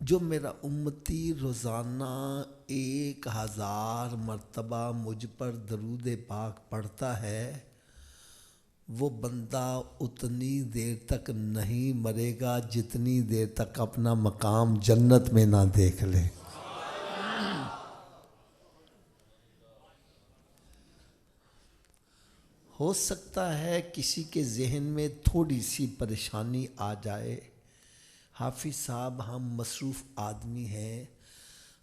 جو میرا امتی روزانہ 1000 مرتبہ مجھ پر درود پاک پڑھتا ہے، وہ بندہ اتنی دیر تک نہیں مرے گا جتنی دیر تک اپنا مقام جنت میں نہ دیکھ لے۔ ہو سکتا ہے کسی کے ذہن میں تھوڑی سی پریشانی آ جائے، حافظ صاحب ہم مصروف آدمی ہیں،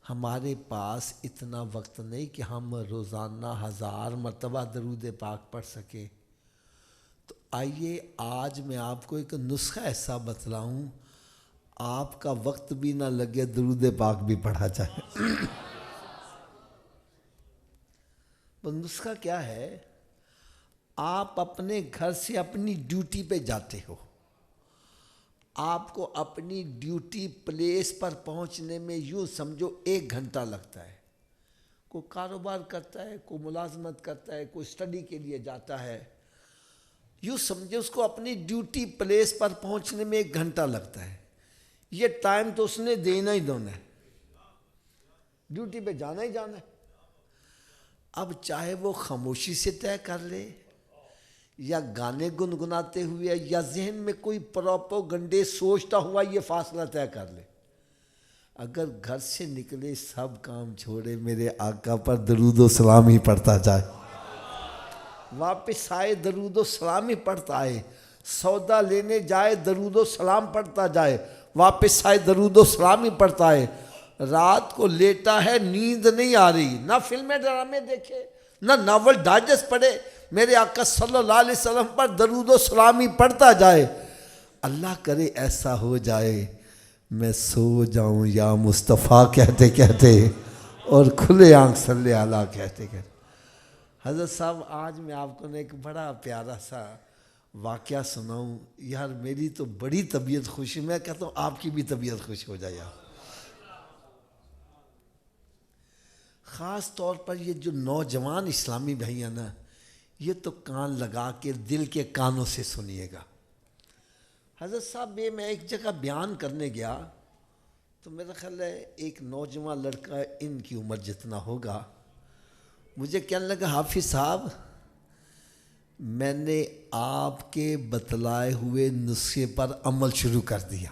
ہمارے پاس اتنا وقت نہیں کہ ہم روزانہ 1000 مرتبہ درود پاک پڑھ سکیں۔ تو آئیے آج میں آپ کو ایک نسخہ ایسا بتلاؤں آپ کا وقت بھی نہ لگے، درود پاک بھی پڑھا جائے۔ وہ نسخہ کیا ہے؟ آپ اپنے گھر سے اپنی ڈیوٹی پہ جاتے ہو، آپ کو اپنی ڈیوٹی پلیس پر پہنچنے میں یوں سمجھو 1 گھنٹہ لگتا ہے۔ کوئی کاروبار کرتا ہے، کوئی ملازمت کرتا ہے، کوئی اسٹڈی کے لیے جاتا ہے، یوں سمجھے اس کو اپنی ڈیوٹی پلیس پر پہنچنے میں 1 گھنٹہ لگتا ہے۔ یہ ٹائم تو اس نے دینا ہی دینا ہے، ڈیوٹی پہ جانا ہی جانا ہے۔ اب چاہے وہ خاموشی سے طے کر لے، یا گانے گنگناتے ہوئے، یا ذہن میں کوئی پروپوگنڈے سوچتا ہوا یہ فاصلہ طے کر لے، اگر گھر سے نکلے سب کام چھوڑے میرے آقا پر درود و سلام ہی پڑھتا جائے، واپس آئے درود و سلام ہی پڑھتا آئے، سودا لینے جائے درود و سلام پڑھتا جائے، واپس آئے درود و سلام ہی پڑھتا ہے۔ رات کو لیٹا ہے نیند نہیں آ رہی، نہ فلمیں ڈرامے دیکھے، نہ ناول ڈائجسٹ پڑھے، میرے آقا صلی اللہ علیہ وسلم پر درود و سلام ہی پڑھتا جائے۔ اللہ کرے ایسا ہو جائے میں سو جاؤں یا مصطفیٰ کہتے کہتے اور کھلے آنکھ صلی اللہ کہتے کہتے۔ حضرت صاحب آج میں آپ کو ایک بڑا پیارا سا واقعہ سناؤں، یار میری تو بڑی طبیعت خوش ہے، میں کہتا ہوں آپ کی بھی طبیعت خوش ہو جائے یار۔ خاص طور پر یہ جو نوجوان اسلامی بھائی ہیں نا، یہ تو کان لگا کے دل کے کانوں سے سنیے گا۔ حضرت صاحب میں ایک جگہ بیان کرنے گیا تو میرا خیال ہے ایک نوجوان لڑکا ان کی عمر جتنا ہوگا، مجھے کہنے لگا حافظ صاحب میں نے آپ کے بتلائے ہوئے نسخے پر عمل شروع کر دیا،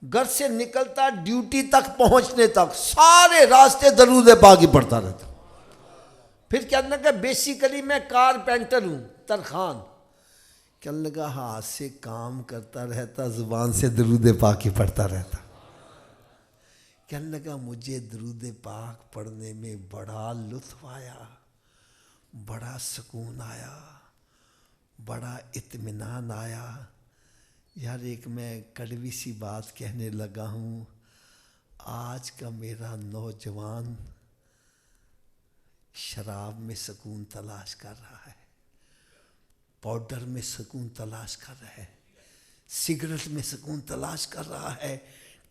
گھر سے نکلتا ڈیوٹی تک پہنچنے تک سارے راستے درود پاک ہی پڑھتا رہتا۔ پھر کہنے لگا بیسیکلی میں کارپینٹر ہوں، ترخان، کہنے لگا ہاتھ سے کام کرتا رہتا، زبان سے درود پاک ہی پڑھتا رہتا۔ کہنے لگا مجھے درود پاک پڑھنے میں بڑا لطف آیا، بڑا سکون آیا، بڑا اطمینان آیا۔ یار ایک میں کڑوی سی بات کہنے لگا ہوں، آج کا میرا نوجوان شراب میں سکون تلاش کر رہا ہے، پاؤڈر میں سکون تلاش کر رہا ہے، سگریٹ میں سکون تلاش کر رہا ہے،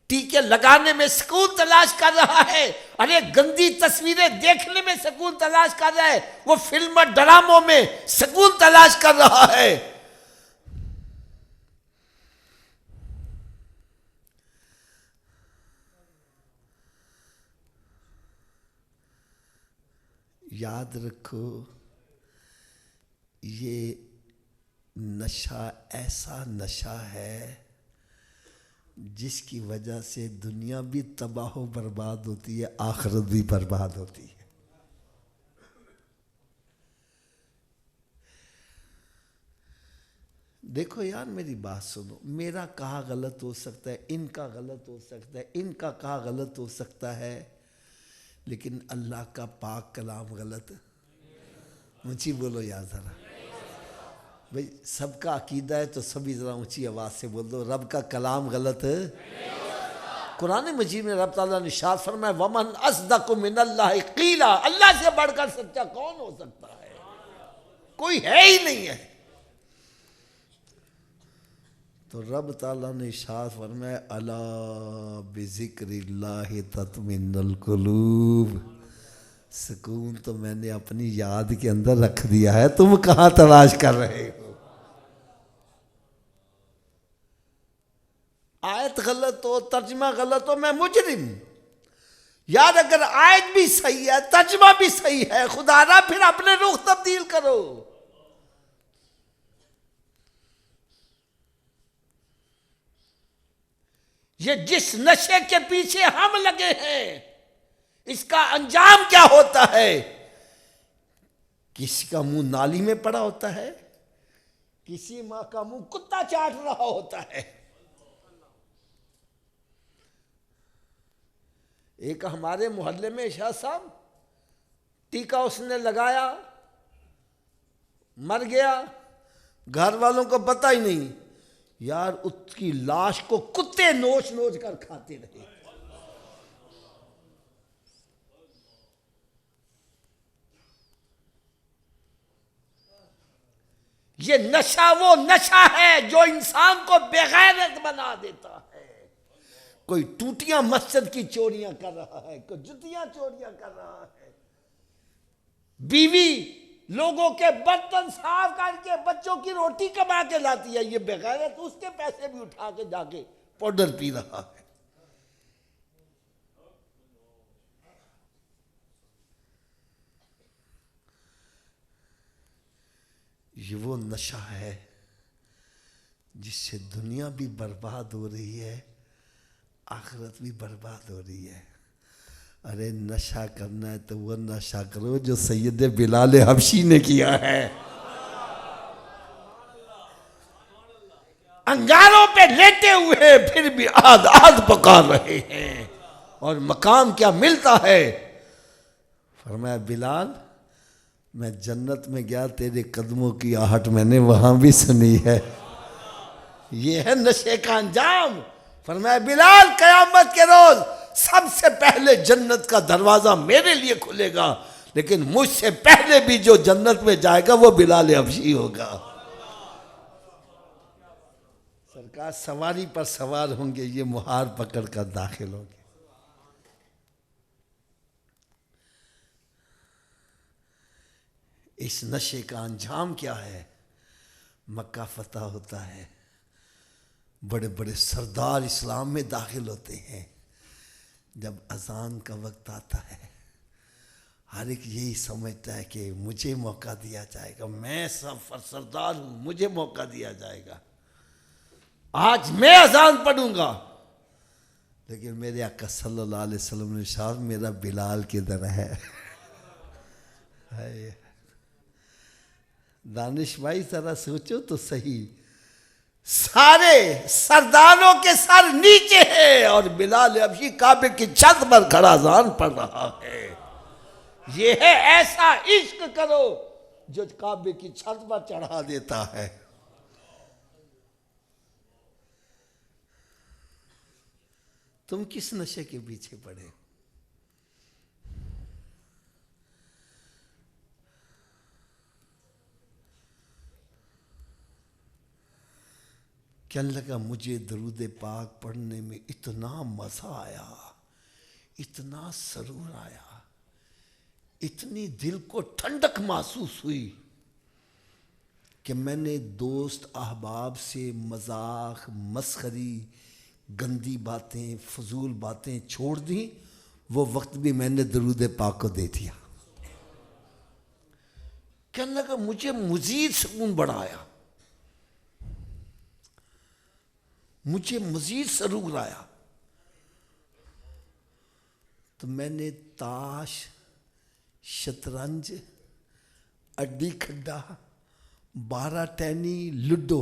ٹیکے لگانے میں سکون تلاش کر رہا ہے، ارے گندی تصویریں دیکھنے میں سکون تلاش کر رہا ہے، وہ فلم ڈراموں میں سکون تلاش کر رہا ہے۔ یاد رکھو یہ نشہ ایسا نشہ ہے جس کی وجہ سے دنیا بھی تباہ و برباد ہوتی ہے، آخرت بھی برباد ہوتی ہے۔ دیکھو یار میری بات سنو، میرا کہا غلط ہو سکتا ہے، ان کا غلط ہو سکتا ہے، ان کا کہا غلط ہو سکتا ہے، لیکن اللہ کا پاک کلام غلط۔ اونچی بولو یار ذرا بھئی، سب کا عقیدہ ہے تو سبھی ذرا اونچی آواز سے بول دو، رب کا کلام غلط ہے۔ قرآن مجید میں رب تعالیٰ نے ارشاد فرمایا وَمَنْ أَصْدَقُ مِنَ اللَّهِ قِيلًا، اللہ سے بڑھ کر سچا کون ہو سکتا ہے؟ کوئی ہے ہی نہیں ہے۔ تو رب تعالیٰ نے ارشاد فرمایا الا بذکر اللہ تطمئن القلوب، سکون تو میں نے اپنی یاد کے اندر رکھ دیا ہے، تم کہاں تلاش کر رہے ہو؟ آیت غلط ہو، ہو ترجمہ غلط ہو میں مجرم. یار اگر آیت بھی صحیح ہے ترجمہ بھی صحیح ہے خدا را پھر اپنے رخ تبدیل کرو. یہ جس نشے کے پیچھے ہم لگے ہیں اس کا انجام کیا ہوتا ہے؟ کسی کا منہ نالی میں پڑا ہوتا ہے, کسی ماں کا منہ کتا چاٹ رہا ہوتا ہے. ایک ہمارے محلے میں شاہ صاحب ٹیکا اس نے لگایا, مر گیا, گھر والوں کو پتہ ہی نہیں. یار اس کی لاش کو کتے نوچ نوچ کر کھاتے رہے. یہ نشہ وہ نشہ ہے جو انسان کو بےغیرت بنا دیتا ہے. کوئی ٹوٹیاں مسجد کی چوریاں کر رہا ہے, کوئی جتیاں چوریاں کر رہا ہے, بیوی لوگوں کے برتن صاف کر کے بچوں کی روٹی کما کے لاتی ہے, یہ بغیرت اس کے پیسے بھی اٹھا کے جا کے پاؤڈر پی رہا ہے. یہ وہ نشہ ہے جس سے دنیا بھی برباد ہو رہی ہے, آخرت بھی برباد ہو رہی ہے. ارے نشہ کرنا ہے تو وہ نشہ کرو جو سید بلال حبشی نے کیا ہے. انگاروں پہ لیٹے ہوئے پھر بھی آدھ آدھ پکار رہے ہیں, اور مقام کیا ملتا ہے. فرمایا بلال میں جنت میں گیا, تیرے قدموں کی آہٹ میں نے وہاں بھی سنی ہے. یہ ہے نشے کا انجام. فرمایا بلال قیامت کے روز سب سے پہلے جنت کا دروازہ میرے لیے کھلے گا, لیکن مجھ سے پہلے بھی جو جنت میں جائے گا وہ بلال حبشی ہوگا. سرکار سواری پر سوار ہوں گے, یہ مہار پکڑ کر داخل ہوں گے. اس نشے کا انجام کیا ہے؟ مکہ فتح ہوتا ہے, بڑے بڑے سردار اسلام میں داخل ہوتے ہیں. جب اذان کا وقت آتا ہے ہر ایک یہی سمجھتا ہے کہ مجھے موقع دیا جائے گا, میں سردار ہوں, مجھے موقع دیا جائے گا, آج میں اذان پڑھوں گا. لیکن میرے آقا صلی اللہ علیہ وسلم نے ارشاد میرا بلال کدھر ہے؟ دانش بھائی ذرا سوچو تو صحیح, سارے سرداروں کے سر نیچے ہیں اور بلال حبشی کعبے کی چھت پر کھڑا اذان پڑھ رہا ہے. یہ ہے ایسا عشق کرو جو کعبے کی چھت پر چڑھا دیتا ہے. تم کس نشے کے پیچھے پڑے؟ کہنے لگا مجھے درود پاک پڑھنے میں اتنا مزہ آیا, اتنا سرور آیا, اتنی دل کو ٹھنڈک محسوس ہوئی کہ میں نے دوست احباب سے مذاق, مسخری, گندی باتیں, فضول باتیں چھوڑ دیں. وہ وقت بھی میں نے درود پاک کو دے دیا. کہنے لگا مجھے مزید سکون بڑا آیا, مجھے مزید سرور آیا. تو میں نے تاش, شطرنج, اڈی کھڈا, 12 ٹینی, لڈو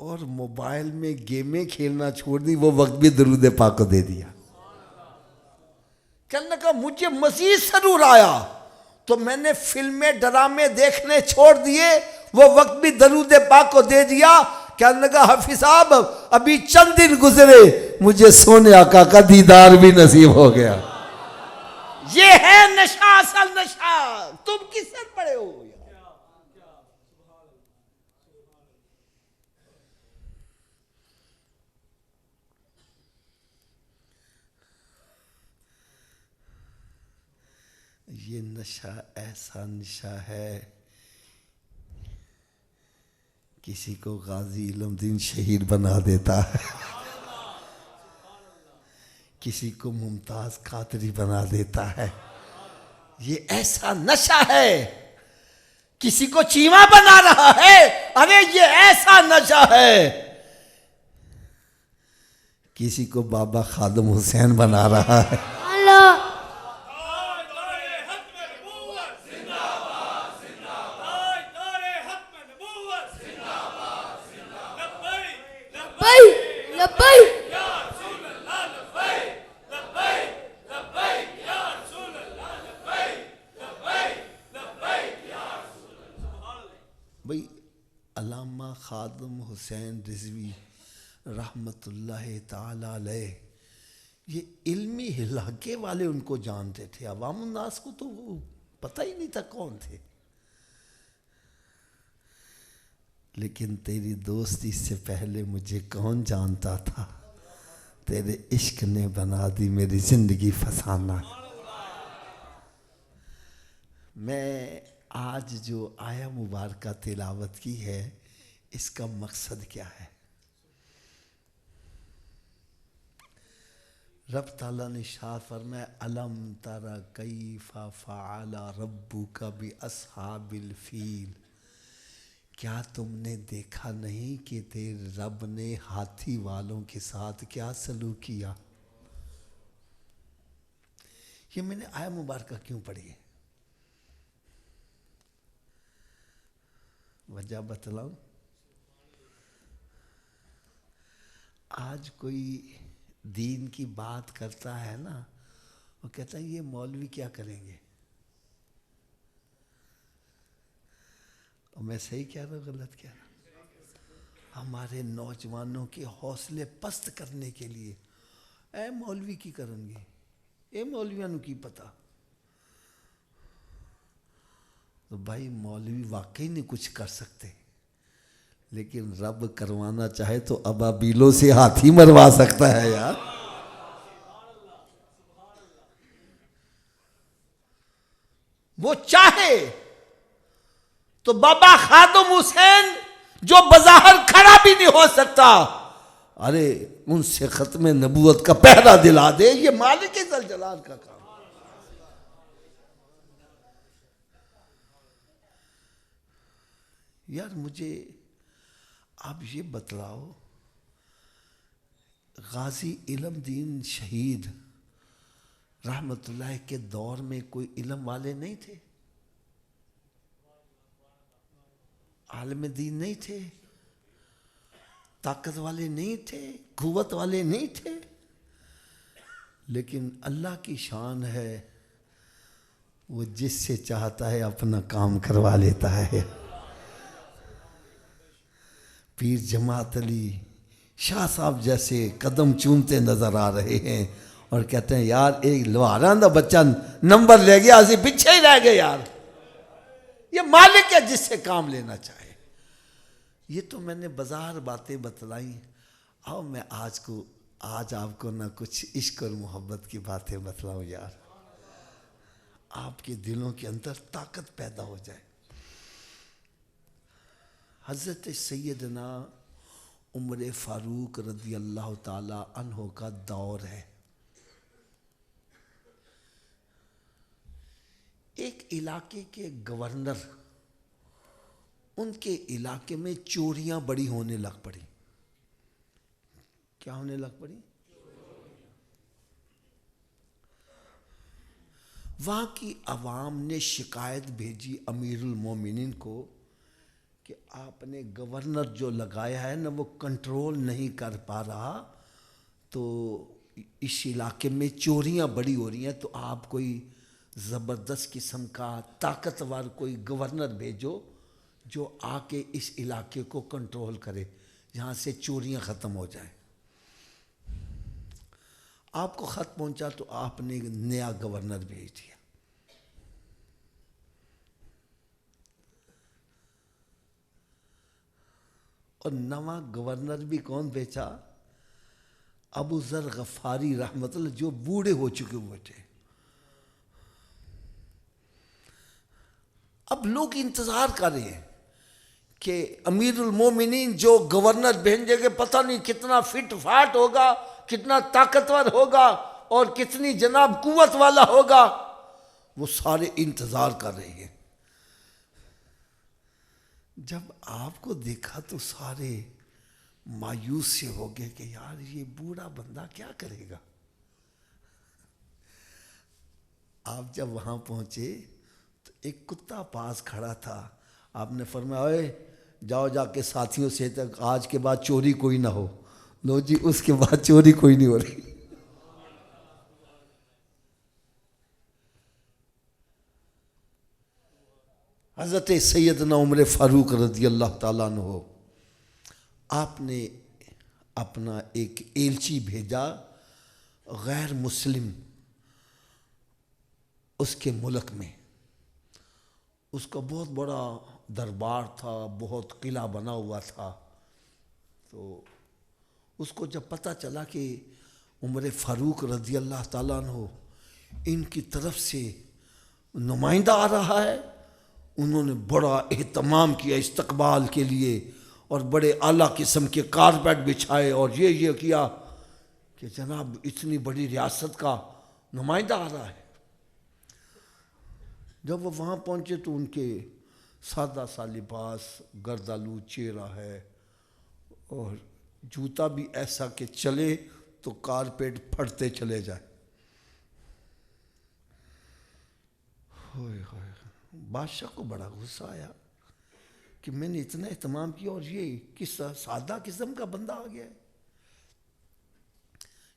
اور موبائل میں گیمیں کھیلنا چھوڑ دی. وہ وقت بھی درود پاک کو دے دیا. کہنے لگا مجھے مزید سرور آیا تو میں نے فلمیں ڈرامے دیکھنے چھوڑ دیے. وہ وقت بھی درود پاک کو دے دیا. کہنے لگا حافظ صاحب ابھی چند دن گزرے مجھے سونے آقا کا دیدار بھی نصیب ہو گیا. یہ ہے نشہ, اصل نشہ. تم کس سے پڑے ہو؟ یہ نشہ ایسا نشہ ہے کسی کو غازی علم دین شہید بنا دیتا ہے. کسی کو ممتاز قادری بنا دیتا ہے. یہ ایسا نشہ ہے. کسی کو چیما بنا رہا ہے. ارے یہ ایسا نشہ ہے. کسی کو بابا خادم حسین بنا رہا ہے. بھئی علامہ خادم حسین رضوی رحمت اللہ تعالی علیہ یہ علمی علاقے والے ان کو جانتے تھے. عوام الناس کو تو وہ پتہ ہی نہیں تھا کون تھے. لیکن تیری دوستی سے پہلے مجھے کون جانتا تھا. تیرے عشق نے بنا دی میری زندگی فسانہ. میں آج جو آیا مبارکہ تلاوت کی ہے اس کا مقصد کیا ہے؟ رب تعالیٰ نے ارشاد فرمایا الم تر کیف فعل ربک باصحاب الفیل. کیا تم نے دیکھا نہیں کہ تیرے رب نے ہاتھی والوں کے ساتھ کیا سلوک کیا؟ یہ میں نے آیا مبارکہ کیوں پڑھی ہے؟ وجہ بتلاؤں. آج کوئی دین کی بات کرتا ہے نا وہ کہتا ہے یہ مولوی کیا کریں گے. اور میں صحیح کہہ رہا ہوں غلط کہہ رہا ہوں؟ ہمارے نوجوانوں کے حوصلے پست کرنے کے لیے اے مولوی کی کریں گے. اے مولویاں نو کی پتہ. تو بھائی مولوی واقعی نہیں کچھ کر سکتے لیکن رب کروانا چاہے تو ابابیلوں سے ہاتھی مروا سکتا ہے یار. وہ چاہے تو بابا خادم حسین جو بظاہر کھڑا بھی نہیں ہو سکتا ارے ان سے ختم نبوت کا پہرا دلا دے. یہ مالک ذوالجلال کا کام. یار مجھے آپ یہ بتلاؤ غازی علم دین شہید رحمت اللہ کے دور میں کوئی علم والے نہیں تھے؟ عالم دین نہیں تھے؟ طاقت والے نہیں تھے؟ قوت والے نہیں تھے؟ لیکن اللہ کی شان ہے وہ جس سے چاہتا ہے اپنا کام کروا لیتا ہے. پیر جماعت علی شاہ صاحب جیسے قدم چومتے نظر آ رہے ہیں اور کہتے ہیں یار ایک لوہاراں دا بچہ نمبر لے گیا اسی پیچھے ہی رہ گئے یار. یہ مالک ہے جس سے کام لینا چاہے. یہ تو میں نے بظاہر باتیں بتلائیں. آؤ میں آج آپ کو نہ کچھ عشق اور محبت کی باتیں بتلاؤں یار. آپ کے دلوں کے اندر طاقت پیدا ہو جائے. حضرت سیدنا عمر فاروق رضی اللہ تعالی عنہ کا دور ہے. ایک علاقے کے گورنر ان کے علاقے میں چوریاں بڑی ہونے لگ پڑی. کیا ہونے لگ پڑی؟ وہاں کی عوام نے شکایت بھیجی امیر المومنین کو کہ آپ نے گورنر جو لگایا ہے نا وہ کنٹرول نہیں کر پا رہا تو اس علاقے میں چوریاں بڑی ہو رہی ہیں تو آپ کوئی زبردست قسم کا طاقتور کوئی گورنر بھیجو جو آ کے اس علاقے کو کنٹرول کرے یہاں سے چوریاں ختم ہو جائیں. آپ کو خط پہنچا تو آپ نے نیا گورنر بھیج دیا. اور نواں گورنر بھی کون بھیجا؟ ابو ذر غفاری رحمت اللہ جو بوڑھے ہو چکے ہوئے تھے. اب لوگ انتظار کر رہے ہیں کہ امیر المومنین جو گورنر بھیجیں گے پتہ نہیں کتنا فٹ فاٹ ہوگا کتنا طاقتور ہوگا اور کتنی جناب قوت والا ہوگا، وہ سارے انتظار کر رہے ہیں۔ جب آپ کو دیکھا تو سارے مایوس سے ہو گئے کہ یار یہ بوڑھا بندہ کیا کرے گا۔ آپ جب وہاں پہنچے تو ایک کتا پاس کھڑا تھا، آپ نے فرمایا اوے جاؤ جا کے ساتھیوں سے تک آج کے بعد چوری کوئی نہ ہو۔ لو جی، اس کے بعد چوری کوئی نہیں ہو رہی۔ حضرت سیدنا عمر فاروق رضی اللہ تعالیٰ عنہ، آپ نے اپنا ایک ایلچی بھیجا غیر مسلم اس کے ملک میں۔ اس کا بہت بڑا دربار تھا، بہت قلعہ بنا ہوا تھا۔ تو اس کو جب پتہ چلا کہ عمر فاروق رضی اللہ تعالیٰ عنہ ان کی طرف سے نمائندہ آ رہا ہے، انہوں نے بڑا اہتمام کیا استقبال کے لیے، اور بڑے اعلیٰ قسم کے کارپیٹ بچھائے، اور یہ کیا کہ جناب اتنی بڑی ریاست کا نمائندہ آ رہا ہے۔ جب وہ وہاں پہنچے تو ان کے سادہ سا لباس، گردالو چہرہ ہے، اور جوتا بھی ایسا کہ چلے تو کارپیٹ پھٹتے چلے جائے۔ ہوئے ہوئے، بادشاہ کو بڑا غصہ آیا کہ میں نے اتنا اہتمام کیا اور یہ کس سادہ قسم کا بندہ آ گیا ہے۔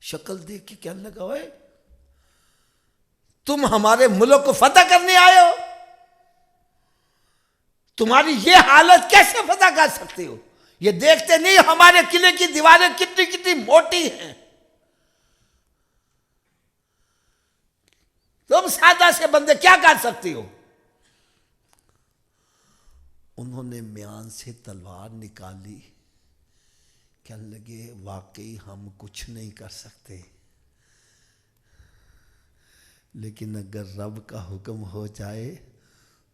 شکل دیکھ کے کہنے لگا اوے تم ہمارے ملک کو فتح کرنے آئے ہو، تمہاری یہ حالت کیسے فتح کر سکتے ہو؟ یہ دیکھتے نہیں ہمارے قلعے کی دیواریں کتنی کتنی موٹی ہیں، تم سادہ سے بندے کیا کر سکتے ہو؟ انہوں نے میان سے تلوار نکالی، کہنے لگے واقعی ہم کچھ نہیں کر سکتے، لیکن اگر رب کا حکم ہو جائے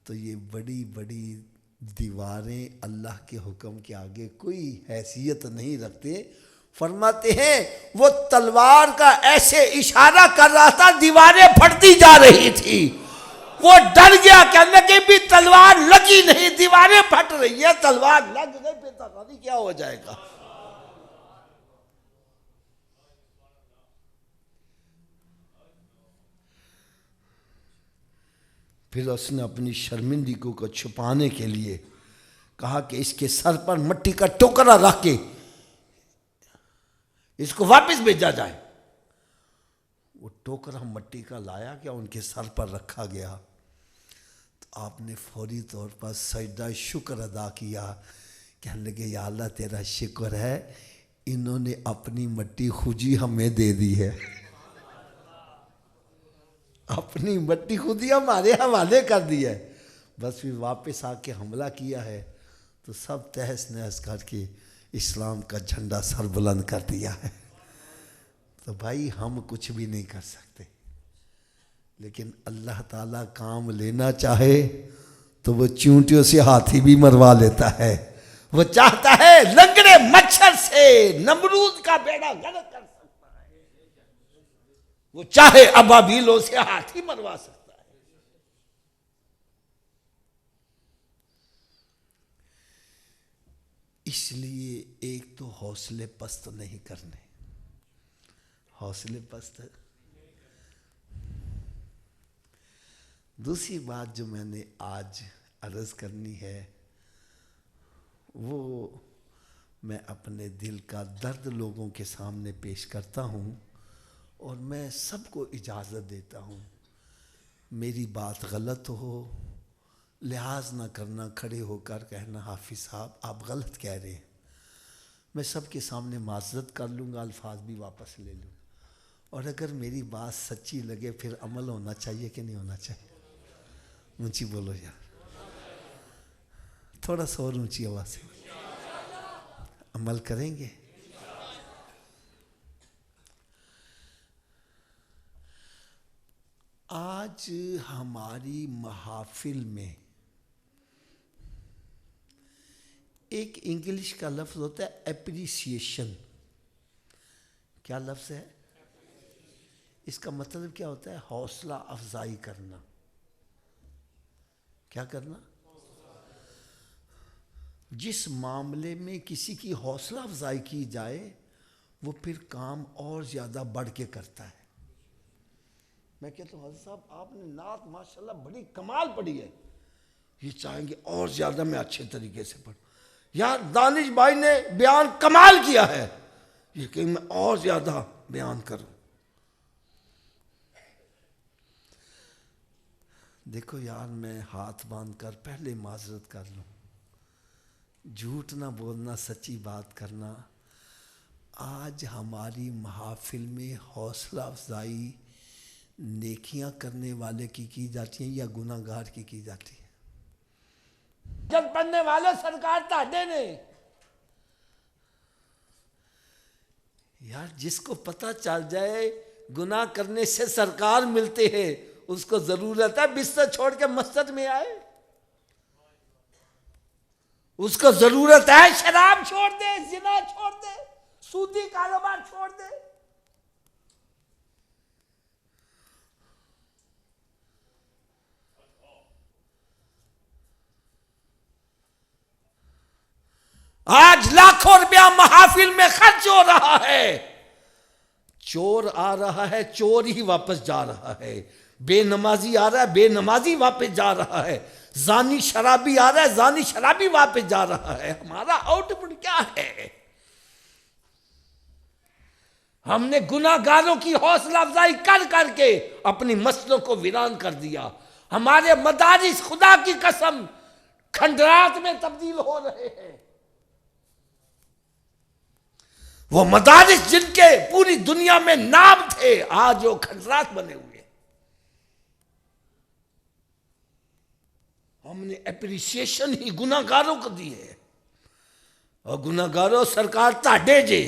تو یہ بڑی بڑی دیواریں اللہ کے حکم کے آگے کوئی حیثیت نہیں رکھتے۔ فرماتے ہیں وہ تلوار کا ایسے اشارہ کر رہا تھا، دیواریں پھٹتی جا رہی تھی، وہ ڈر گیا، کہنے کہ بھی تلوار لگی نہیں، دیواریں پھٹ رہی ہے، تلوار لگ گئی پھر پتہ نہیں کیا ہو جائے گا۔ پھر اس نے اپنی شرمندگی کو چھپانے کے لیے کہا کہ اس کے سر پر مٹی کا ٹوکرا رکھ کے اس کو واپس بھیجا جائے۔ وہ ٹوکرا مٹی کا لایا گیا، ان کے سر پر رکھا گیا، تو آپ نے فوری طور پر سجدہ شکر ادا کیا، کہنے لگے یا اللہ تیرا شکر ہے انہوں نے اپنی مٹی خود ہی ہمیں دے دی ہے، اپنی مٹی خود ہی ہمارے حوالے کر دی ہے، بس پھر واپس آ کے حملہ کیا ہے تو سب تہس نہس کر کے اسلام کا جھنڈا سر بلند کر دیا ہے۔ تو بھائی ہم کچھ بھی نہیں کر سکتے، لیکن اللہ تعالیٰ کام لینا چاہے تو وہ چونٹیوں سے ہاتھی بھی مروا لیتا ہے۔ وہ چاہتا ہے لنگڑے مچھر سے نمرود کا بیڑا غرق کر سکتا ہے، وہ چاہے ابابیلوں سے ہاتھی مروا سکتا ہے۔ اس لیے ایک تو حوصلے پست نہیں کرنے، حوصلے پست۔ دوسری بات جو میں نے آج عرض کرنی ہے وہ میں اپنے دل کا درد لوگوں کے سامنے پیش کرتا ہوں، اور میں سب کو اجازت دیتا ہوں میری بات غلط ہو لحاظ نہ کرنا، کھڑے ہو کر کہنا حافظ صاحب آپ غلط کہہ رہے ہیں، میں سب کے سامنے معذرت کر لوں گا، الفاظ بھی واپس لے لوں، اور اگر میری بات سچی لگے پھر عمل ہونا چاہیے کہ نہیں ہونا چاہیے؟ اونچی بولو یار، تھوڑا سا اور اونچی آواز سے، عمل کریں گے؟ آج ہماری محافل میں ایک انگلش کا لفظ ہوتا ہے اپریسیشن، کیا لفظ ہے؟ اس کا مطلب کیا ہوتا ہے؟ حوصلہ افزائی کرنا. کیا کرنا؟ جس معاملے میں کسی کی حوصلہ افزائی کی جائے وہ پھر کام اور زیادہ بڑھ کے کرتا ہے. میں کہتا ہوں حضرت صاحب آپ نے نعت ماشاءاللہ بڑی کمال پڑھی ہے، یہ چاہیں گے اور زیادہ میں اچھے طریقے سے پڑھوں. یار دانش بھائی نے بیان کمال کیا ہے، یہ کہ میں اور زیادہ بیان کروں. دیکھو یار، میں ہاتھ باندھ کر پہلے معذرت کر لوں، جھوٹ نہ بولنا، سچی بات کرنا. آج ہماری محافل میں حوصلہ افزائی نیکیاں کرنے والے کی جاتی ہیں یا گناہ گار کی جاتی ہے؟ جب پڑھنے والے سرکار تاڈے نے. یار جس کو پتہ چل جائے گناہ کرنے سے سرکار ملتے ہیں، اس کو ضرورت ہے بستر چھوڑ کے مسجد میں آئے؟ اس کو ضرورت ہے شراب چھوڑ دے، زنا چھوڑ دے، سودی کاروبار چھوڑ دے؟ آج لاکھوں روپیہ محافل میں خرچ ہو رہا ہے، چور آ رہا ہے چور ہی واپس جا رہا ہے، بے نمازی آ رہا ہے بے نمازی واپس جا رہا ہے، زانی شرابی آ رہا ہے زانی شرابی واپس جا رہا ہے. ہمارا آؤٹ پٹ کیا ہے؟ ہم نے گناہ گاروں کی حوصلہ افزائی کر کر کے اپنی مسجدوں کو ویران کر دیا. ہمارے مدارس خدا کی قسم کھنڈرات میں تبدیل ہو رہے ہیں. وہ مدارس جن کے پوری دنیا میں نام تھے آج وہ کھنڈرات بنے ہوئے. ہم نے اپریسیشن ہی گناہ گاروں کو دی ہے، اور گناہ گاروں سرکار تاڈے جے.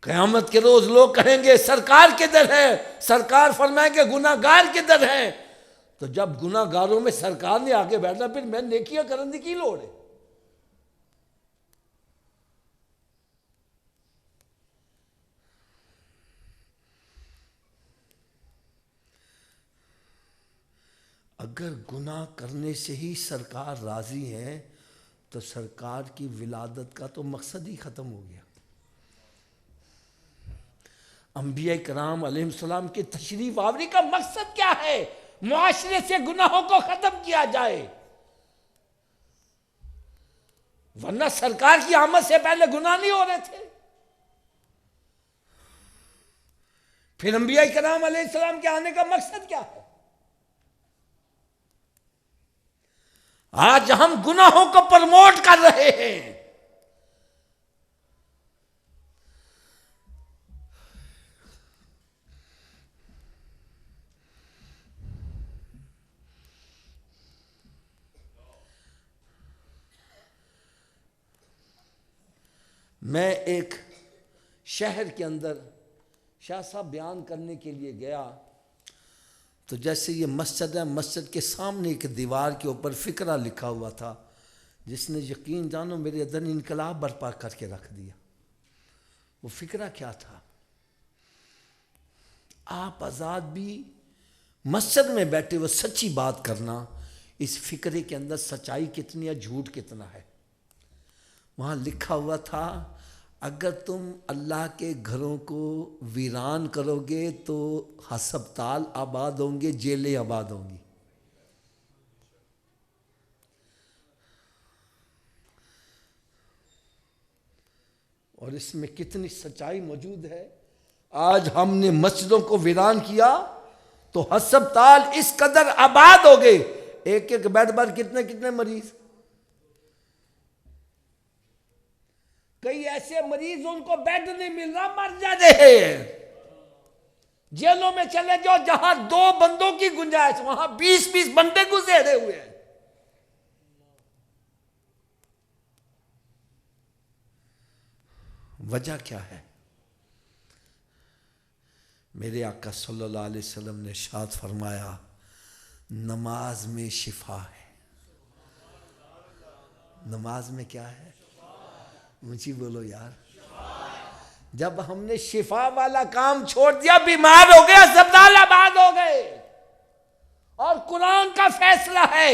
قیامت کے روز لوگ کہیں گے سرکار کدھر ہے؟ سرکار فرمائیں گے گناہ گار کدھر ہیں؟ تو جب گناہ گاروں میں سرکار نے آگے بیٹھنا پھر میں نیکیاں کرنے کی لوڑ ہے؟ اگر گناہ کرنے سے ہی سرکار راضی ہیں تو سرکار کی ولادت کا تو مقصد ہی ختم ہو گیا. انبیاء کرام علیہ السلام کی تشریف آوری کا مقصد کیا ہے؟ معاشرے سے گناہوں کو ختم کیا جائے. ورنہ سرکار کی آمد سے پہلے گناہ نہیں ہو رہے تھے. پھر انبیاء کرام علیہ السلام کے آنے کا مقصد کیا ہے؟ آج ہم گناہوں کو پروموٹ کر رہے ہیں. میں ایک شہر کے اندر شاہ صاحب بیان کرنے کے لیے گیا تو جیسے یہ مسجد ہے، مسجد کے سامنے ایک دیوار کے اوپر فقرہ لکھا ہوا تھا جس نے یقین جانو میرے اندر انقلاب برپا کر کے رکھ دیا. وہ فقرہ کیا تھا؟ آپ آزاد بھی مسجد میں بیٹھے وہ سچی بات کرنا. اس فقرے کے اندر سچائی کتنی ہے، جھوٹ کتنا ہے. وہاں لکھا ہوا تھا اگر تم اللہ کے گھروں کو ویران کرو گے تو ہسپتال آباد ہوں گے، جیلیں آباد ہوں گی. اور اس میں کتنی سچائی موجود ہے. آج ہم نے مسجدوں کو ویران کیا تو ہسپتال اس قدر آباد ہو گئے، ایک ایک بیڈ پر کتنے مریض. کئی ایسے مریض ان کو بیڈ نہیں مل رہا، مر جا رہے ہیں. جیلوں میں چلے جاؤ جہاں 2 بندوں کی گنجائش وہاں 20 بندے گزرے ہوئے ہیں. وجہ کیا ہے؟ میرے آقا صلی اللہ علیہ وسلم نے ارشاد فرمایا نماز میں شفا ہے. نماز میں کیا ہے؟ اونچی بولو یار. جب ہم نے شفا والا کام چھوڑ دیا، بیمار ہو گئے، اسپتال آباد ہو گئے. اور قرآن کا فیصلہ ہے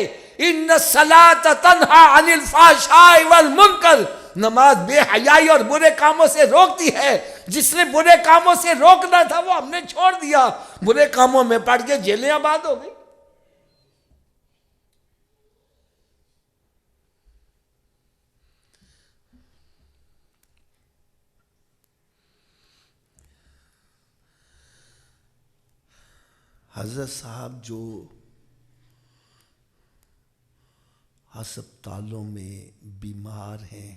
ان الصلاۃ تنہا عن الفحشاء والمنکر، نماز بے حیائی اور برے کاموں سے روکتی ہے. جس نے برے کاموں سے روکنا تھا وہ ہم نے چھوڑ دیا، برے کاموں میں پڑ کے جیلیں آباد ہو گئی. حضرت صاحب جو ہسپتالوں میں بیمار ہیں،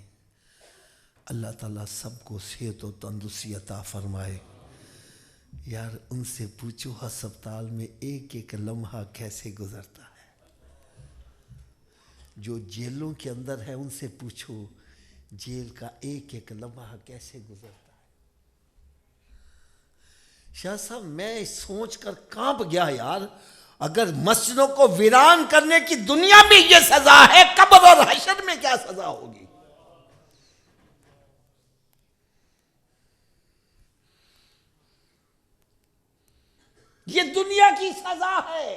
اللہ تعالیٰ سب کو صحت و تندرستی عطا فرمائے. یار ان سے پوچھو ہسپتال میں ایک ایک لمحہ کیسے گزرتا ہے. جو جیلوں کے اندر ہے ان سے پوچھو جیل کا ایک ایک لمحہ کیسے گزرتا ہے. شاہ صاحب میں سوچ کر کانپ گیا یار، اگر مسجدوں کو ویران کرنے کی دنیا میں یہ سزا ہے، قبر اور حشر میں کیا سزا ہوگی. یہ دنیا کی سزا ہے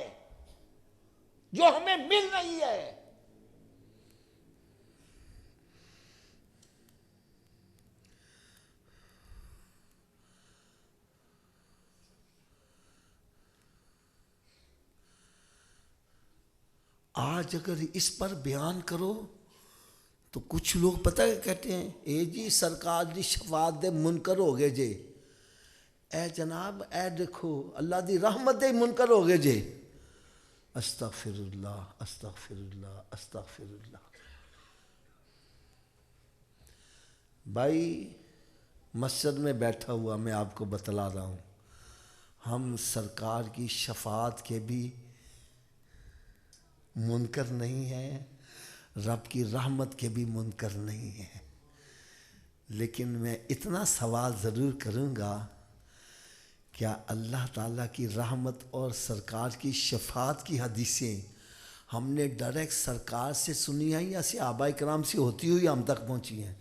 جو ہمیں مل رہی ہے. آج اگر اس پر بیان کرو تو کچھ لوگ پتہ ہے کہتے ہیں اے جی سرکار دی شفاعت دے منکر ہو گئے جے. اے جناب اے دیکھو اللہ دی رحمت دے منکر ہو گئے جے. استغفر اللہ استغفر اللہ استغفر اللہ. بھائی مسجد میں بیٹھا ہوا میں آپ کو بتلا رہا ہوں، ہم سرکار کی شفاعت کے بھی منکر نہیں ہیں، رب کی رحمت کے بھی منکر نہیں ہیں. لیکن میں اتنا سوال ضرور کروں گا، کیا اللہ تعالیٰ کی رحمت اور سرکار کی شفاعت کی حدیثیں ہم نے ڈائریکٹ سرکار سے سنی ہیں یا صحابہ کرام سے ہوتی ہوئی ہم تک پہنچی ہیں؟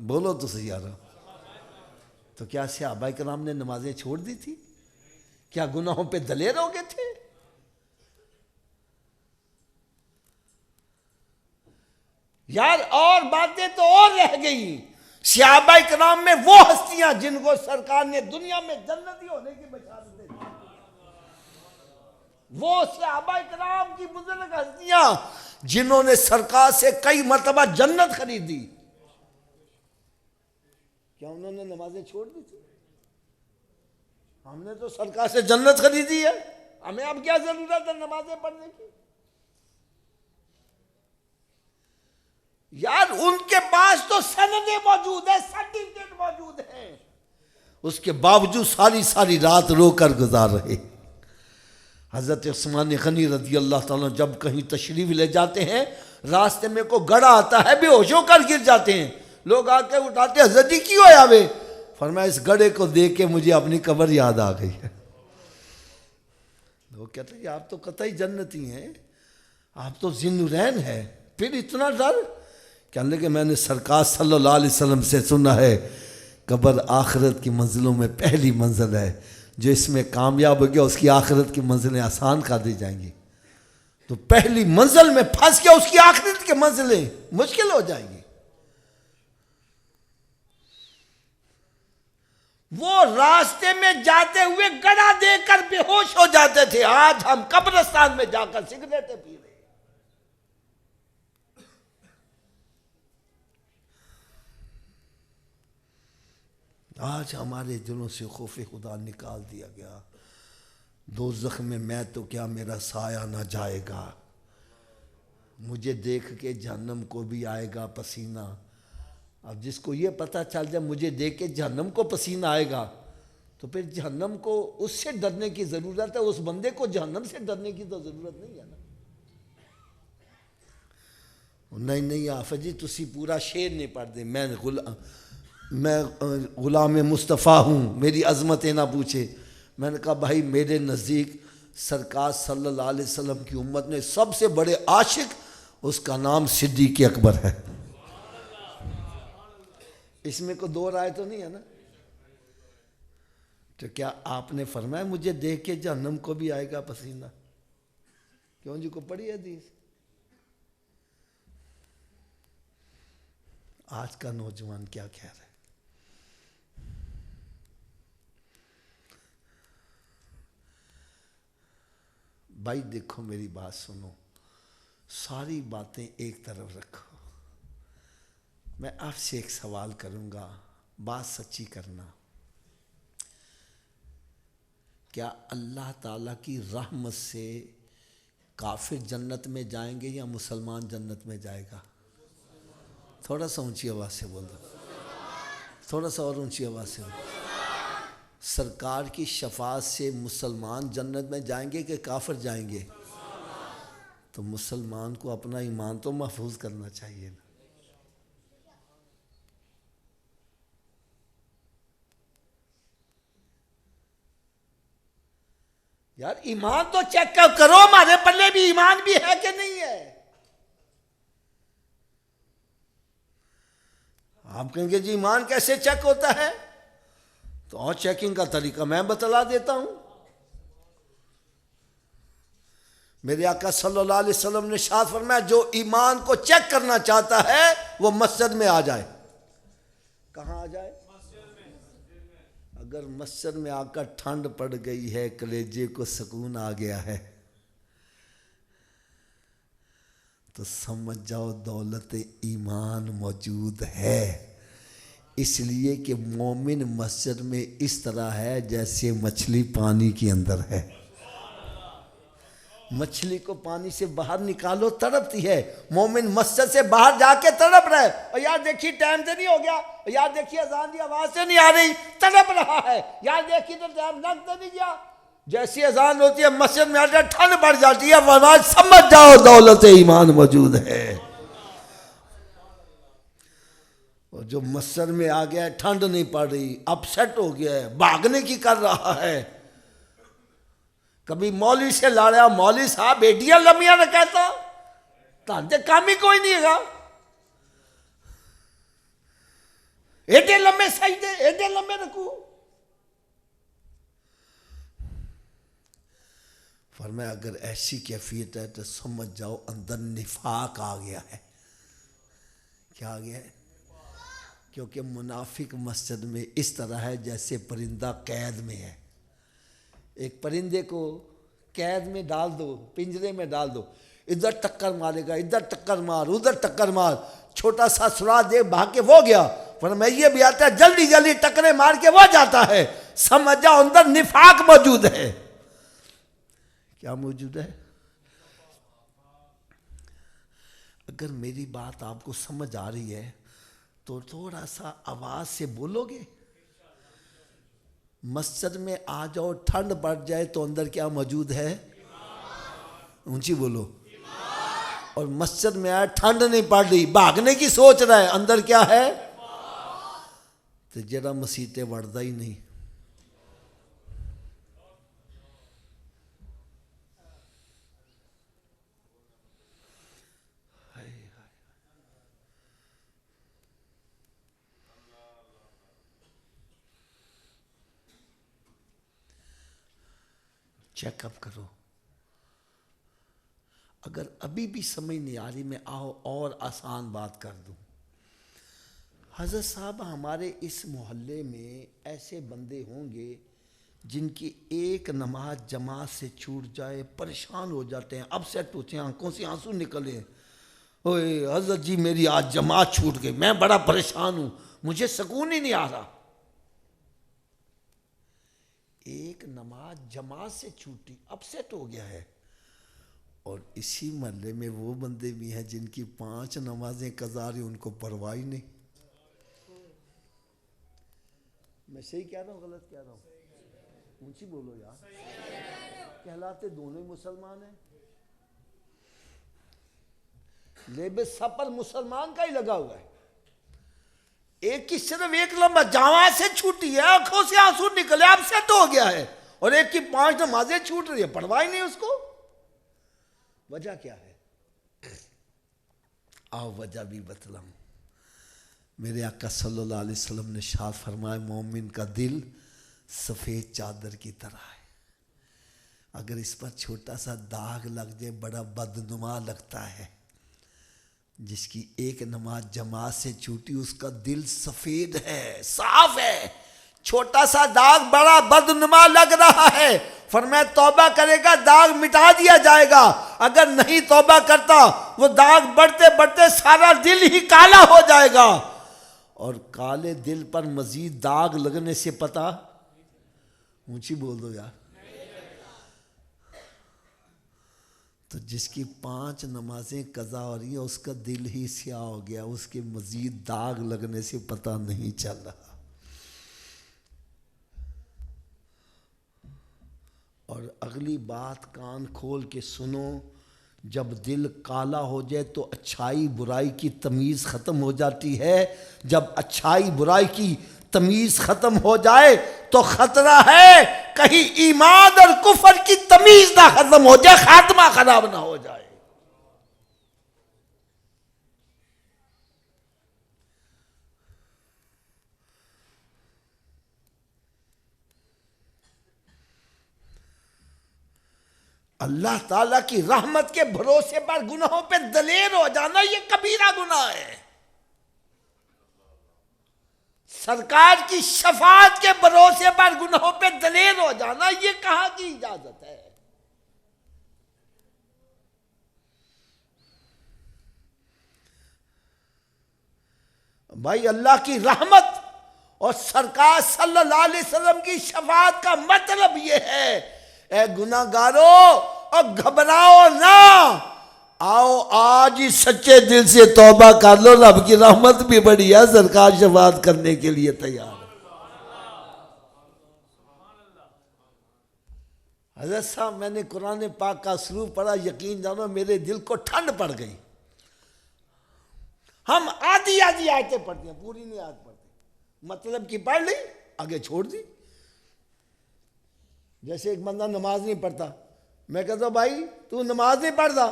بولو تو صحیح یارو. تو کیا صحابہ کرام نے نمازیں چھوڑ دی تھی؟ کیا گناہوں پہ دلیر ہو گئے تھے؟ یار اور باتیں تو اور رہ گئی. صحابہ کرام میں وہ ہستیاں جن کو سرکار نے دنیا میں جنتی ہونے کی بشارت دی، وہ صحابہ کرام کی بزرگ ہستیاں جنہوں نے سرکار سے کئی مرتبہ جنت خریدی، کیا انہوں نے نمازیں چھوڑ دی تھی؟ ہم نے تو سرکار سے جنت خریدی ہے، ہمیں اب کیا ضرورت ہے نمازیں پڑھنے کی؟ یار ان کے پاس تو سندیں موجود ہے، سرٹیفکیٹ موجود ہیں، اس کے باوجود ساری رات رو کر گزار رہے. حضرت عثمان غنی رضی اللہ تعالیٰ جب کہیں تشریف لے جاتے ہیں، راستے میں کو گڑھا آتا ہے، بے ہوش ہو کر گر جاتے ہیں. لوگ آ کے اٹھاتے ہیں، حضرت جی کیوں آیا وے؟ فرمایا اس گڑھے کو دیکھ کے مجھے اپنی قبر یاد آ گئی ہے. لوگ کہتے ہیں آپ تو قطعی جنتی ہیں، آپ تو ذی نورین ہے، پھر اتنا ڈر؟ کہنے لگے میں نے سرکار صلی اللہ علیہ وسلم سے سنا ہے قبر آخرت کی منزلوں میں پہلی منزل ہے، جو اس میں کامیاب ہو گیا اس کی آخرت کی منزلیں آسان کر دی جائیں گی. تو پہلی منزل میں پھنس گیا اس کی آخرت کی منزلیں مشکل ہو جائیں گی. وہ راستے میں جاتے ہوئے گڑھا دیکھ کر بے ہوش ہو جاتے تھے، آج ہم قبرستان میں جا کر سگریٹیں پی رہے. آج ہمارے دلوں سے خوف خدا نکال دیا گیا. دوزخ میں تو کیا میرا سایہ نہ جائے گا، مجھے دیکھ کے جہنم کو بھی آئے گا پسینہ. اب جس کو یہ پتہ چل جائے مجھے دیکھ کے جہنم کو پسینہ آئے گا، تو پھر جہنم کو اس سے ڈرنے کی ضرورت ہے، اس بندے کو جہنم سے ڈرنے کی تو ضرورت نہیں ہے نا. نہیں آفت جی تسی پورا شعر نہیں پڑھ دے، میں غلام مصطفیٰ ہوں، میری عظمتیں نہ پوچھے. میں نے کہا بھائی میرے نزدیک سرکار صلی اللہ علیہ وسلم کی امت میں سب سے بڑے عاشق اس کا نام صدیق اکبر ہے. اس میں کوئی دو رائے تو نہیں ہے نا؟ تو کیا آپ نے فرمایا مجھے دیکھ کے جہنم کو بھی آئے گا پسینہ؟ کیوں جی کو پڑھی حدیث؟ آج کا نوجوان کیا کہہ رہا ہے؟ بھائی دیکھو میری بات سنو، ساری باتیں ایک طرف رکھو، میں آپ سے ایک سوال کروں گا، بات سچی کرنا۔ کیا اللہ تعالیٰ کی رحمت سے کافر جنت میں جائیں گے یا مسلمان جنت میں جائے گا؟ تھوڑا سا اونچی آواز سے بولو، تھوڑا سا اور اونچی آواز سے بولو۔ سرکار کی شفاعت سے مسلمان جنت میں جائیں گے کہ کافر جائیں گے؟ تو مسلمان کو اپنا ایمان تو محفوظ کرنا چاہیے نا۔ یار ایمان تو چیک کرو، ہمارے پلے بھی ایمان بھی ہے کہ نہیں ہے؟ آپ کہیں گے جی ایمان کیسے چیک ہوتا ہے؟ تو اور چیکنگ کا طریقہ میں بتلا دیتا ہوں۔ میرے آقا صلی اللہ علیہ وسلم نے ارشاد فرمایا جو ایمان کو چیک کرنا چاہتا ہے وہ مسجد میں آ جائے۔ کہاں آ جائے؟ اگر مسجد میں آ کر ٹھنڈ پڑ گئی ہے، کلیجے کو سکون آ گیا ہے، تو سمجھ جاؤ دولت ایمان موجود ہے۔ اس لیے کہ مومن مسجد میں اس طرح ہے جیسے مچھلی پانی کے اندر ہے۔ مچھلی کو پانی سے باہر نکالو تڑپتی ہے، مومن مسجد سے باہر جا کے تڑپ رہا ہے، اور یار دیکھیے ٹائم سے نہیں ہو گیا، یار دیکھیے اذان کی آواز سے نہیں آ رہی، تڑپ رہا ہے، یار دیکھیے تو ٹائم لگ تو نہیں گیا۔ جیسی اذان ہوتی ہے مسجد میں آ جائے ٹھنڈ پڑ جاتی ہے، فرمایا سمجھ جاؤ دولت ایمان موجود ہے۔ اور جو مسجد میں آ گیا ہے ٹھنڈ نہیں پڑ رہی، اپ سیٹ ہو گیا ہے، بھاگنے کی کر رہا ہے، کبھی مولوی سے لڑا، مولوی صاحب بیٹیاں لمبیاں نہ کہتا، تانتے کام ہی کوئی نہیں ہے، ایڈے لمبے سجدے، ایڈے لمبے رکوع۔ فرمایا اگر ایسی کیفیت ہے تو سمجھ جاؤ اندر نفاق آ گیا ہے۔ کیا آ گیا ہے؟ کیونکہ منافق مسجد میں اس طرح ہے جیسے پرندہ قید میں ہے۔ ایک پرندے کو قید میں ڈال دو، پنجرے میں ڈال دو، ادھر ٹکر مارے گا، ادھر ٹکر مار، ادھر ٹکر مار، چھوٹا سا سوراخ دے بھاگ کے وہ گیا، فرمایا یہ بھی آتا ہے جلدی جلدی ٹکرے مار کے وہ جاتا ہے، سمجھ جاؤ اندر نفاق موجود ہے۔ کیا موجود ہے؟ اگر میری بات آپ کو سمجھ آ رہی ہے تو تھوڑا سا آواز سے بولو گے۔ مسجد میں آ جاؤ ٹھنڈ پڑ جائے تو اندر کیا موجود ہے؟ اونچی بولو۔ اور مسجد میں آئے ٹھنڈ نہیں پڑ رہی، بھاگنے کی سوچ رہا ہے، اندر کیا ہے؟ تو جڑا مسیطے وڑدا ہی نہیں۔ چیک اپ کرو۔ اگر ابھی بھی سمجھ نہیں آ رہی میں آؤ اور آسان بات کر دوں۔ حضرت صاحب ہمارے اس محلے میں ایسے بندے ہوں گے جن کی ایک نماز جماعت سے چھوٹ جائے پریشان ہو جاتے ہیں، اب سیٹ ہوتے ہیں، آنکھوں سے آنسو نکلے، اوے حضرت جی میری آج جماعت چھوٹ گئی، میں بڑا پریشان ہوں، مجھے سکون ہی نہیں آ رہا۔ ایک نماز جماعت سے چھوٹی، اب سیٹ ہو گیا ہے۔ اور اسی محلے میں وہ بندے بھی ہیں جن کی 5 نمازیں قضا رہی ان کو پرواہ ہی نہیں۔ میں صحیح کہہ رہا ہوں غلط کہہ رہا ہوں؟ اونچی بولو یار۔ کہلاتے دونوں ہی مسلمان ہیں، لیبے سپر مسلمان کا ہی لگا ہوا ہے۔ ایک کی صرف ایک لمبا جماعت سے چھوٹی ہے، آنکھوں سے آنسو نکلے، اب سیٹ ہو گیا ہے، اور ایک کی 5 نمازیں چھوٹ رہی ہے، پرواہ ہی نہیں اس کو۔ وجہ کیا ہے؟ آؤ وجہ بھی بتلاؤں۔ میرے آقا صلی اللہ علیہ وسلم نے ارشاد فرمایا مومن کا دل سفید چادر کی طرح ہے، اگر اس پر چھوٹا سا داغ لگ جائے بڑا بدنما لگتا ہے۔ جس کی ایک نماز جماعت سے چھوٹی اس کا دل سفید ہے، صاف ہے، چھوٹا سا داغ بڑا بدنما لگ رہا ہے، فرمایا توبہ کرے گا داغ مٹا دیا جائے گا، اگر نہیں توبہ کرتا وہ داغ بڑھتے بڑھتے سارا دل ہی کالا ہو جائے گا۔ اور کالے دل پر مزید داغ لگنے سے پتہ، اونچی بول دو یار، تو جس کی 5 نمازیں قضا ہو رہی ہیں اس کا دل ہی سیاہ ہو گیا، اس کے مزید داغ لگنے سے پتہ نہیں چل رہا۔ اور اگلی بات کان کھول کے سنو، جب دل کالا ہو جائے تو اچھائی برائی کی تمیز ختم ہو جاتی ہے، جب اچھائی برائی کی تمیز ختم ہو جائے تو خطرہ ہے کہیں ایمان اور کفر کی تمیز نہ ختم ہو جائے، خاتمہ خراب نہ ہو جائے۔ اللہ تعالیٰ کی رحمت کے بھروسے پر گناہوں پہ دلیر ہو جانا یہ کبیرہ گناہ ہے۔ سرکار کی شفاعت کے بھروسے پر گناہوں پہ دلیر ہو جانا یہ کہاں کی اجازت ہے؟ بھائی اللہ کی رحمت اور سرکار صلی اللہ علیہ وسلم کی شفاعت کا مطلب یہ ہے، اے گناہگارو اور گھبراؤ نہ، آؤ آج ہی سچے دل سے توبہ کر لو، رب کی رحمت بھی بڑی ہے، سرکار شفاعت کرنے کے لیے تیار ہے۔ حضرت صاحب میں نے قرآن پاک کا سروپ پڑھا، یقین جانو میرے دل کو ٹھنڈ پڑ گئی۔ ہم آدھی آیتیں پڑھتے ہیں، پوری نہیں آیت پڑھتے، مطلب کی پڑھ لی آگے چھوڑ دی۔ جیسے ایک بندہ نماز نہیں پڑھتا، میں کہتا ہوں بھائی تو نماز نہیں پڑھتا،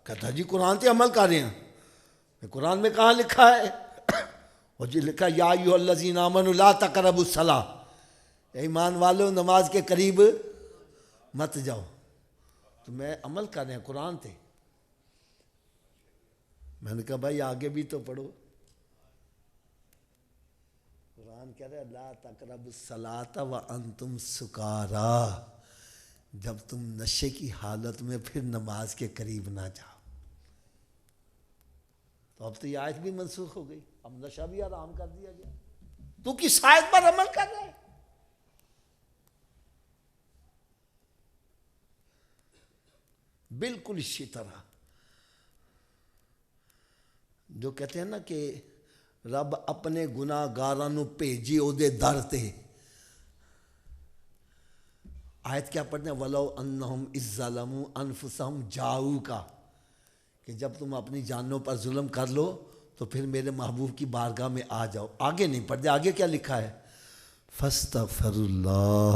کہتا جی قرآن سے عمل کر رہے ہیں۔ قرآن میں کہاں لکھا ہے؟ اور جی لکھا یا ایھا الذین آمنوا لا تقربوا الصلاۃ، اے ایمان والو نماز کے قریب مت جاؤ۔ تو میں عمل کر رہے ہیں قرآن تھے، میں نے کہا بھائی آگے بھی تو پڑھو، قرآن کہہ رہے لا تقربوا الصلاۃ وانتم سکاریٰ، جب تم نشے کی حالت میں پھر نماز کے قریب نہ جاؤ۔ تو اب تو یہ آیت بھی منسوخ ہو گئی، اب نشہ بھی حرام کر دیا گیا، تو کس آیت پر عمل کر رہے ہیں؟ بالکل اسی طرح جو کہتے ہیں نا کہ رب اپنے گناہ گاراں نو بھیجی او دے در تے، آیت کیا پڑھتے ہیں وَلَوْ أَنَّهُمْ إِذْ ظَلَمُوا أَنفُسَهُمْ جَاءُوكَ، کہ جب تم اپنی جانوں پر ظلم کر لو تو پھر میرے محبوب کی بارگاہ میں آ جاؤ۔ آگے نہیں پڑھتے، آگے کیا لکھا ہے؟ فَاسْتَغْفِرُوا اللَّهَ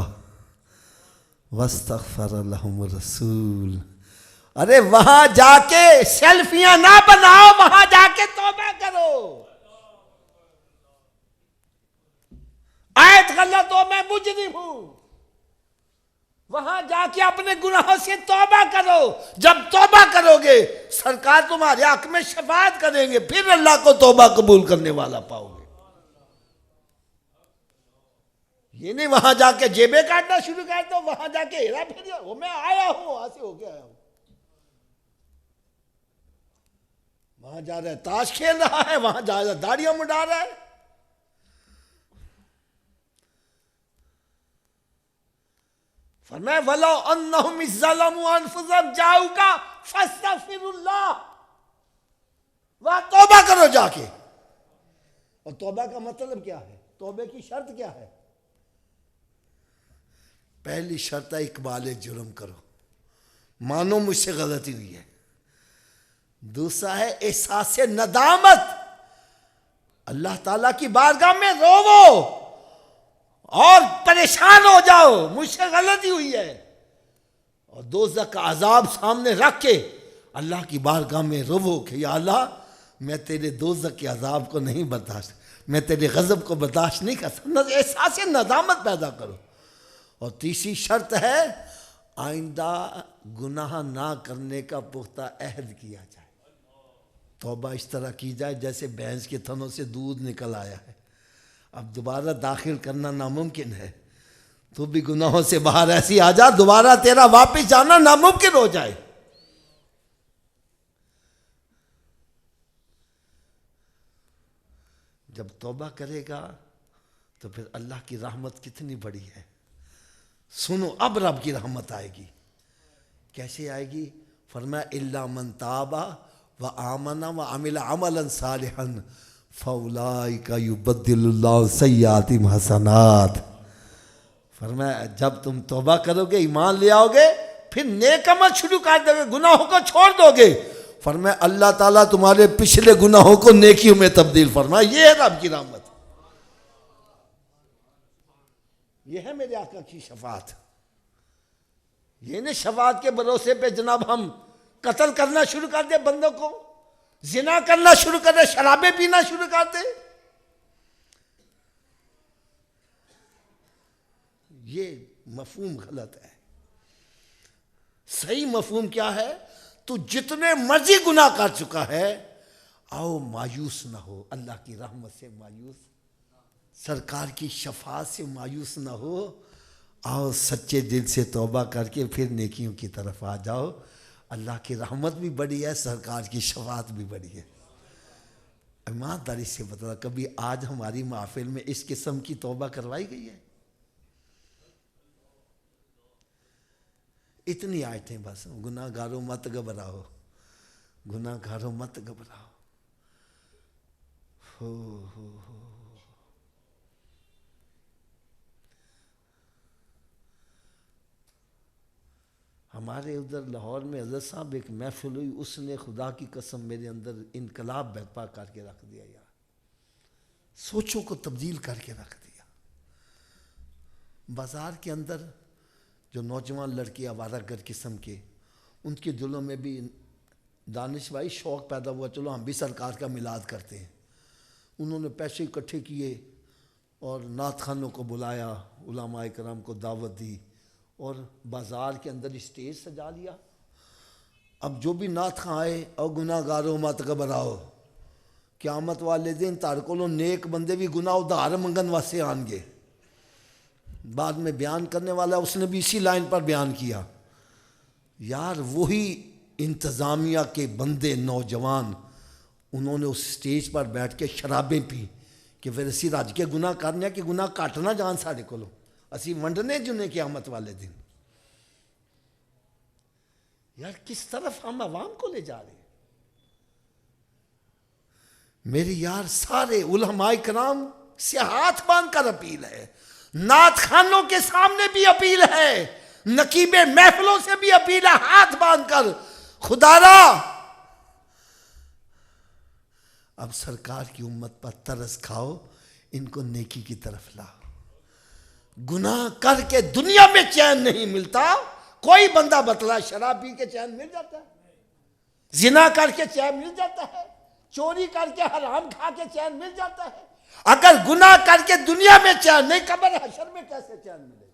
وَاسْتَغْفَرَ لَهُمُ الرَّسُولُ، ارے وہاں جا کے سیلفیاں نہ بناؤ، وہاں جا کے توبہ کرو۔ آیت غلط ہو میں مجرم ہوں، وہاں جا کے اپنے گناہوں سے توبہ کرو، جب توبہ کرو گے سرکار تمہارے حق میں شفاعت کریں گے، پھر اللہ کو توبہ قبول کرنے والا پاؤ گے۔ یہ نہیں وہاں جا کے جیبیں کاٹنا شروع کر دو، وہاں جا کے ہیرا پھیریا، وہ میں آیا ہوں وہاں سے ہو کے آیا ہوں، وہاں جا رہا ہے تاش کھیل رہا ہے، وہاں جا رہا ہے داڑیاں مڈا رہا ہے۔ فرمایا وَلَوْ أَنَّهُمْ إِذْ ظَلَمُوا أَنفُسَهُمْ جَاءُوكَ فَاسْتَغْفِرُوا اللَّهَ، وہاں توبہ کرو جا کے۔ اور توبہ کا مطلب کیا ہے؟ توبہ کی شرط کیا ہے؟ پہلی شرط ہے اقبال جرم کرو، مانو مجھ سے غلطی ہوئی ہے۔ دوسرا ہے احساس ندامت، اللہ تعالیٰ کی بارگاہ میں روو اور پریشان ہو جاؤ، مجھ سے غلطی ہوئی ہے، اور دوزخ کا عذاب سامنے رکھ کے اللہ کی بارگاہ میں رو کہ یا اللہ میں تیرے دوزخ کے عذاب کو نہیں برداشت، میں تیرے غضب کو برداشت نہیں کر سکتا. احساس ندامت پیدا کرو. اور تیسری شرط ہے آئندہ گناہ نہ کرنے کا پختہ عہد کیا جائے. توبہ اس طرح کی جائے جیسے بھینس کے تھنوں سے دودھ نکل آیا ہے, اب دوبارہ داخل کرنا ناممکن ہے. تو بھی گناہوں سے باہر ایسی آ جا دوبارہ تیرا واپس جانا ناممکن ہو جائے. جب توبہ کرے گا تو پھر اللہ کی رحمت کتنی بڑی ہے. سنو اب رب کی رحمت آئے گی. کیسے آئے گی؟ فرمایا الا من تاب وآمن وعمل عملا صالحا فاولئک یبدل اللہ سیئاتہم حسنات. فرمایا جب تم توبہ کرو گے, ایمان لے آؤ گے, پھر نیک عمل شروع کر دو گے, گناہوں کو چھوڑ دو گے, فرمایا اللہ تعالیٰ تمہارے پچھلے گناہوں کو نیکیوں میں تبدیل فرمایا. یہ ہے رب کی رحمت, یہ ہے میرے آقا کی شفاعت. یہ نہیں شفاعت کے بھروسے پہ جناب ہم قتل کرنا شروع کر دیں بندوں کو, زنا کرنا شروع کر دیں, شرابیں پینا شروع کر دیں. یہ مفہوم غلط ہے. صحیح مفہوم کیا ہے؟ تو جتنے مرضی گناہ کر چکا ہے, آؤ مایوس نہ ہو, اللہ کی رحمت سے مایوس, سرکار کی شفاعت سے مایوس نہ ہو. آؤ سچے دل سے توبہ کر کے پھر نیکیوں کی طرف آ جاؤ. اللہ کی رحمت بھی بڑی ہے, سرکار کی شفاعت بھی بڑی ہے. ایمانداری سے بتا, کبھی آج ہماری محفل میں اس قسم کی توبہ کروائی گئی ہے؟ اتنی آیتیں بس. گناہ گاروں مت گھبراؤ, گناہ گاروں مت گھبراؤ. ہو ہمارے ادھر لاہور میں حضرت صاحب ایک محفل ہوئی, اس نے خدا کی قسم میرے اندر انقلاب برپا کر کے رکھ دیا یار, سوچوں کو تبدیل کر کے رکھ دیا. بازار کے اندر جو نوجوان لڑکے آوارہ گر قسم کے, ان کے دلوں میں بھی دانش بھائی شوق پیدا ہوا, چلو ہم بھی سرکار کا میلاد کرتے ہیں. انہوں نے پیسے اکٹھے کیے اور نعت خوانوں کو بلایا, علماء کرام کو دعوت دی اور بازار کے اندر اسٹیج سجا لیا. اب جو بھی نعت خواں آئے, او گناہ گاروں مت گھبراؤ, قیامت والے دن تاڑ کولوں نیک بندے بھی گناہ ادھار منگن واسطے آن گے. بعد میں بیان کرنے والا اس نے بھی اسی لائن پر بیان کیا. یار وہی انتظامیہ کے بندے نوجوان, انہوں نے اس سٹیج پر بیٹھ کے شرابیں پی کہ پھر اسی رج کے گناہ کرنے کہ گناہ کاٹنا جان ساڑے کولوں, اسی ونڈنے جنے قیامت والے دن. یار کس طرف ہم عوام کو لے جا رہے ہیں؟ میری یار سارے علماء کرام سے ہاتھ باندھ کر اپیل ہے, نعت خوانوں کے سامنے بھی اپیل ہے, نقیب محفلوں سے بھی اپیل ہے, ہاتھ باندھ کر خدا را اب سرکار کی امت پر ترس کھاؤ, ان کو نیکی کی طرف لاؤ. گناہ کر کے دنیا میں چین نہیں ملتا. کوئی بندہ بتلا شراب پی کے چین مل جاتا ہے, زنا کر کے چین مل جاتا ہے, چوری کر کے حرام کھا کے چین مل جاتا ہے. اگر گناہ کر کے دنیا میں چین نہیں, قبر حشر میں کیسے چین ملے؟